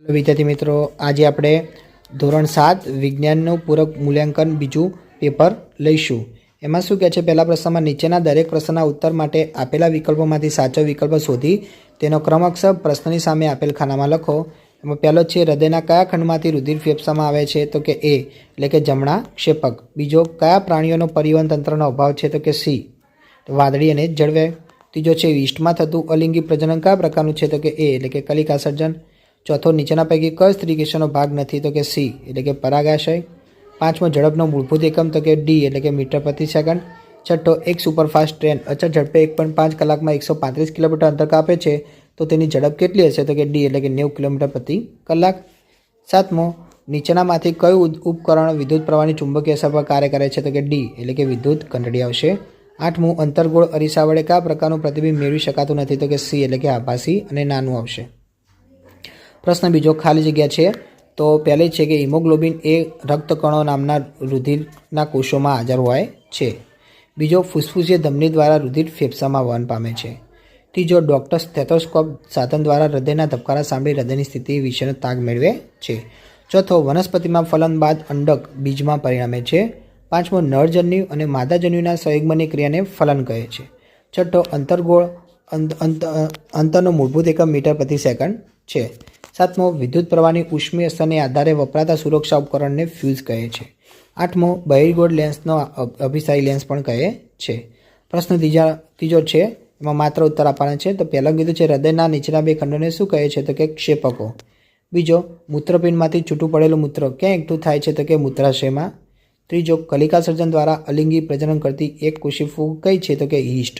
વિદ્યાર્થી મિત્રો, આજે આપણે ધોરણ 7 વિજ્ઞાનનું પૂરક મૂલ્યાંકન બીજું પેપર લઈશું। એમાં શું કહે છે, પહેલા પ્રશ્નમાં નીચેના દરેક પ્રશ્નના ઉત્તર માટે આપેલા વિકલ્પોમાંથી સાચો વિકલ્પ શોધી તેનો ક્રમશઃ પ્રશ્નની સામે આપેલ ખાનામાં લખો। એમાં પહેલો છે, હૃદયના કયા ખંડમાંથી રુધિર ફેફસામાં આવે છે? તો કે એ એટલે કે જમણા ક્ષેપક। બીજો, કયા પ્રાણીઓનો પરિવહન તંત્રનો અભાવ છે? તો કે સી વાદળી અને જળવાયુ। ત્રીજો છે, ઈસ્ટમાં થતું અલિંગી પ્રજનન કયા પ્રકારનું છે? તો કે એ એટલે કે કલિકા સર્જન। ચોથો, નીચેના પૈકી કયો સ્ત્રીકેશનો ભાગ નથી? તો કે સી એટલે કે પરાગાશય। પાંચમો, ઝડપનો મૂળભૂત એકમ? તો કે ડી એટલે કે મીટર પ્રતિ સેકન્ડ। છઠ્ઠો, એક સુપરફાસ્ટ ટ્રેન અચળ ઝડપે 1.5 કલાકમાં 135 કિલોમીટર અંતર કાપે છે તો તેની ઝડપ કેટલી હશે? તો કે ડી એટલે કે 90 કિલોમીટર પ્રતિ કલાક। સાતમો, નીચેનામાંથી કયું ઉપકરણ વિદ્યુત પ્રવાહની ચુંબકીય અસર પર કાર્ય કરે છે? તો કે ડી એટલે કે વિદ્યુત ઘંટડી આવશે। આઠમું, અંતર્ગોળ અરીસા વડે કયા પ્રકારનું પ્રતિબિંબ મેળવી શકાતું નથી? તો કે સી એટલે કે આભાસી અને નાનું આવશે। પ્રશ્ન બીજો, ખાલી જગ્યા છે તો પહેલી છે કે હિમોગ્લોબિન એ રક્તકણો નામના રુધિરના કોષોમાં હાજર હોય છે। બીજો, ફૂસ્ફૂસીય ધમની દ્વારા રુધિર ફેફસામાં વહન પામે છે। ત્રીજો, ડૉક્ટર સ્ટેથોસ્કોપ સાધન દ્વારા હૃદયના ધબકારા સાંભળી હૃદયની સ્થિતિ વિશેનો તાગ મેળવે છે। ચોથો, વનસ્પતિમાં ફલન બાદ અંડક બીજમાં પરિણમે છે। પાંચમો, નરજન્યુ અને માદાજન્યુના સંયોગની ક્રિયાને ફલન કહે છે। છઠ્ઠો, અંતર્ગોળ અંતરનો મૂળભૂત એકમ મીટર પ્રતિ સેકન્ડ છે। સાતમો, વિદ્યુત પ્રવાહની ઉષ્મીય અસરને આધારે વપરાતા સુરક્ષા ઉપકરણને ફ્યુઝ કહે છે। આઠમો, બહિર્ગોળ લેન્સનો અભિસારી લેન્સ પણ કહે છે। પ્રશ્ન ત્રીજો છે, એમાં માત્ર ઉત્તર આપવાના છે। તો પહેલાં કીધું છે, હૃદયના નીચેના બે ખંડોને શું કહે છે? તો કે ક્ષેપકો। બીજો, મૂત્રપિંડમાંથી છૂટું પડેલું મૂત્ર ક્યાં એકઠું થાય છે? તો કે મૂત્રાશયમાં। ત્રીજો, કલિકા સર્જન દ્વારા અલિંગી પ્રજનન કરતી એક કોષી ફૂગ કઈ છે? તો કે ઈસ્ટ।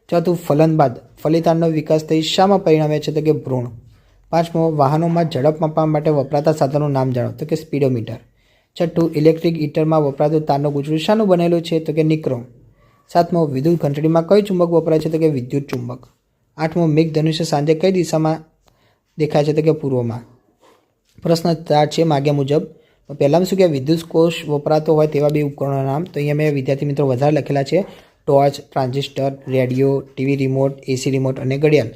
ચોથું, ફલન બાદ ફલિતાંડનો વિકાસ થઈ શામાં પરિણમે છે? તો કે ભ્રૂણ। પાંચમો, વાહનોમાં ઝડપ માપવા માટે વપરાતા સાધનનું નામ જાણો? તો કે સ્પીડોમીટર। છઠ્ઠું, ઇલેક્ટ્રિક હીટરમાં વપરાતું તારનું ગૂંચળું શાનું બનેલું છે? તો કે નિક્રોમ। સાતમો, વિદ્યુત ઘંટડીમાં કયું ચુંબક વપરાય છે? તો કે વિદ્યુત ચુંબક। આઠમો, મેઘધનુષ્ય સાંજે કઈ દિશામાં દેખાય છે? તો કે પૂર્વમાં। પ્રશ્ન 4 છે, માગ્યા મુજબ પહેલામાં શું કે વિદ્યુત કોષ વપરાતો હોય તેવા બે ઉપકરણોના નામ? તો અહીંયા મેં વિદ્યાર્થી મિત્રો વધારે લખેલા છે, torch, transistor, radio, TV remote, AC remote અને ઘડિયાળ।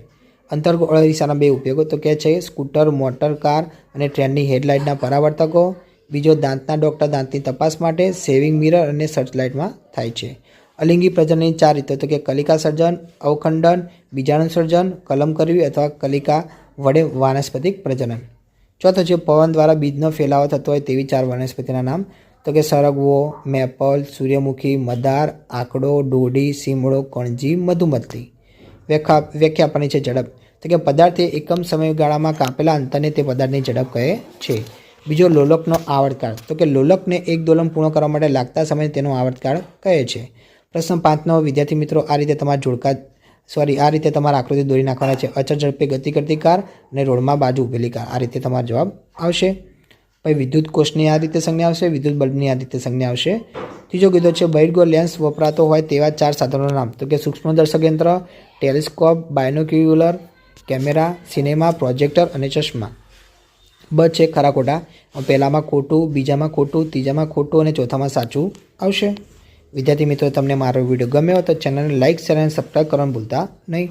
અંતર્ગોળ અરીસાના બે ઉપયોગો તો કે છે સ્કૂટર, મોટર કાર અને ટ્રેનની હેડલાઇટના પરાવર્તકો। બીજો, દાંતના ડૉક્ટર દાંતની તપાસ માટે સેવિંગ મિરર અને સર્ચલાઇટમાં થાય છે। અલિંગી પ્રજનનની 4 રીતો તો કે કલિકા સર્જન, અવખંડન, બીજાણુ સર્જન, કલમ કરવી અથવા કલિકા વડે વાનસ્પતિક પ્રજનન। ચોથો છે, પવન દ્વારા બીજનો ફેલાવો થતો હોય તેવી 4 વનસ્પતિના નામ? તો કે સરગવો, મેપલ, સૂર્યમુખી, મદાર, આકડો, ડોડી, સીમડો, કણજી, મધુમતી। વ્યાખ્યા આપવાની છે ઝડપ, તો કે પદાર્થે એકમ સમયગાળામાં કાપેલા અંતરને તે પદાર્થની ઝડપ કહે છે। બીજો, લોલકનો આવર્તકાળ, તો કે લોલકને એક દોલન પૂર્ણ કરવા માટે લાગતા સમય તેનો આવર્તકાળ કહે છે। પ્રશ્ન 5નો વિદ્યાર્થી મિત્રો આ રીતે તમારા આકૃતિ દોરી નાખવાના છે। અચળ ઝડપે ગતિ કરતી કાર અને રોડમાં બાજુ ઊભેલી કાર, આ રીતે તમારો જવાબ આવશે। પછી વિદ્યુત કોષની આ રીતે સંજ્ઞા આવશે, વિદ્યુત બલ્બની આ રીતે સંજ્ઞા આવશે। ત્રીજો કીધો છે, બહિર્ગોળ લેન્સ વપરાતો હોય તેવા 4 સાધનોના નામ? તો કે સૂક્ષ્મદર્શક યંત્ર, telescope, binocular, camera, cinema, projector અને ચશ્મા। બ છે, ખરા ખોટા? પહેલામાં ખોટું, બીજામાં ખોટું, ત્રીજામાં ખોટું અને ચોથામાં સાચું આવશે। વિદ્યાર્થી મિત્રો, તમને મારો વિડીયો ગમ્યો તો ચેનલને લાઇક, શેર અને સબસ્ક્રાઈબ કરવાનું ભૂલતા નહીં।